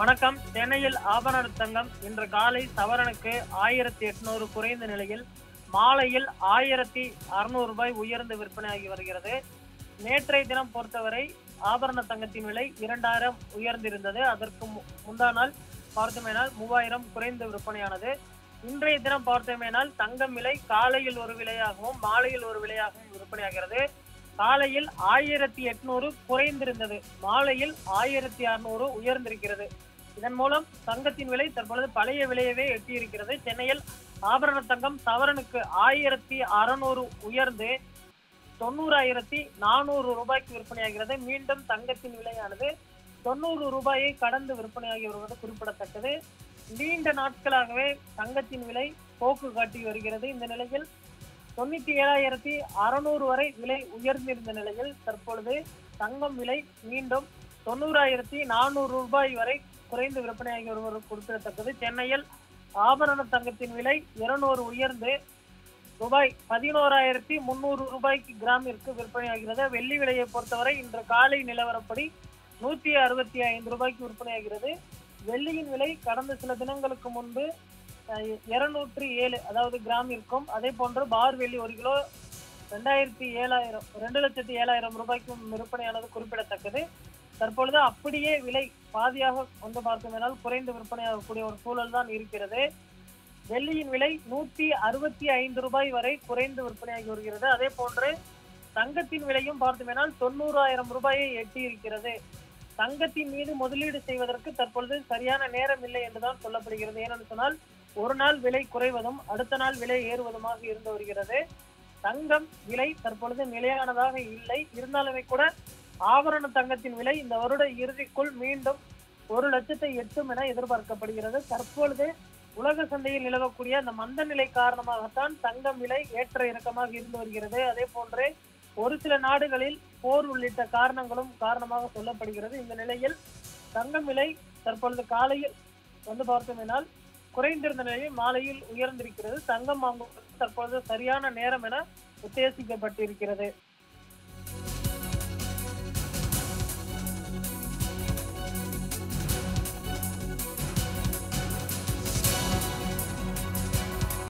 வணக்கம். சென்னையில் ஆபரண தங்கம் இன்று காலை சவரனுக்கு 1800 குறைந்த நிலையில் மாலையில் 1600 உயர்ந்து விற்பனையாகி வருகிறது. நேற்றைய தினம் பொறுத்தவரை ஆபரண தங்கத்தின் விலை 2000 உயர்ந்திருந்தது. அதற்கு முந்தா நாள் பார்த்தோமேனால் 3000 குறைந்து விற்பனையானது. இன்றைய தினம் பார்த்தோமேனால் தங்கம் விலை காலையில் ஒரு விலையாகவும் மாலையில் ஒரு விலையாகவும் விற்பனையாகிறது. காலையில் 1800 குறைந்திருந்தது, மாலையில் 1600 உயர்ந்திருக்கிறது. இதன் மூலம் தங்கத்தின் விலை தற்பொழுது பழைய விலையவே எட்டியிருக்கிறது. சென்னையில் ஆபரண தங்கம் சவரனுக்கு 1600 உயர்ந்து 90,400 ரூபாய்க்கு விற்பனையாகிறது. மீண்டும் தங்கத்தின் விலையானது 90 ரூபாயை கடந்து விற்பனையாகி வருவது குறிப்பிடத்தக்கது. நீண்ட நாட்களாகவே தங்கத்தின் விலை போக்கு காட்டி வருகிறது. இந்த நிலையில் 97,600 வரை விலை உயர்ந்திருந்த நிலையில் தற்பொழுது தங்கம் விலை மீண்டும் 90,400 ரூபாய் வரை குறைந்து விற்பனையாகி வருவது குறிப்பிடத்தக்கது. சென்னையில் ஆபரண தங்கத்தின் விலை 200 உயர்ந்து ரூபாய் 11,300 ரூபாய்க்கு கிராமிற்கு விற்பனையாகிறது. வெள்ளி விலையை பொறுத்தவரை இன்று காலை நிலவரப்படி 165 ரூபாய்க்கு விற்பனையாகிறது. வெள்ளியின் விலை கடந்த சில தினங்களுக்கு முன்பு 207 அதாவது கிராமிற்கும், அதே போன்று பார் வெள்ளி 1 கிலோ 2,07,000 ரூபாய்க்கும் விற்பனையானது குறிப்பிடத்தக்கது. தற்பொழுது அப்படியே விலை பாதியாக வந்து பார்த்தோம்னால் குறைந்து விற்பனையாகக்கூடிய ஒரு சூழல் தான் இருக்கிறது. வெள்ளியின் விலை 165 ரூபாய் வரை குறைந்து விற்பனையாகி வருகிறது. அதே போன்று தங்கத்தின் விலையும் பார்த்தோம்னால் 90,000 ரூபாயை எட்டி இருக்கிறது. தங்கத்தின் மீது முதலீடு செய்வதற்கு தற்பொழுது சரியான நேரம் இல்லை என்றுதான் சொல்லப்படுகிறது. ஏனென்று சொன்னால் ஒரு நாள் விலை குறைவதும் அடுத்த நாள் விலை ஏறுவதுமாக இருந்து வருகிறது. தங்கம் விலை தற்பொழுது நிலையானதாக இல்லை. இருந்தாலுமே கூட ஆபரண தங்கத்தின் விலை இந்த வருட இறுதிக்குள் மீண்டும் 1,00,000 எட்டும் என எதிர்பார்க்கப்படுகிறது. தற்பொழுது உலக சந்தையில் நிலவக்கூடிய அந்த மந்த நிலை காரணமாகத்தான் தங்கம் விலை ஏற்ற இறக்கமாக இருந்து வருகிறது. அதே போன்று ஒரு சில நாடுகளில் போர் உள்ளிட்ட காரணங்களும் காரணமாக சொல்லப்படுகிறது. இந்த நிலையில் தங்கம் விலை தற்பொழுது காலையில் வந்து பார்த்தோம்னால் குறைந்திருந்த நிலையில் மாலையில் உயர்ந்திருக்கிறது. தங்கம் வாங்குவது தற்பொழுது சரியான நேரம் என உத்தேசிக்கப்பட்டிருக்கிறது.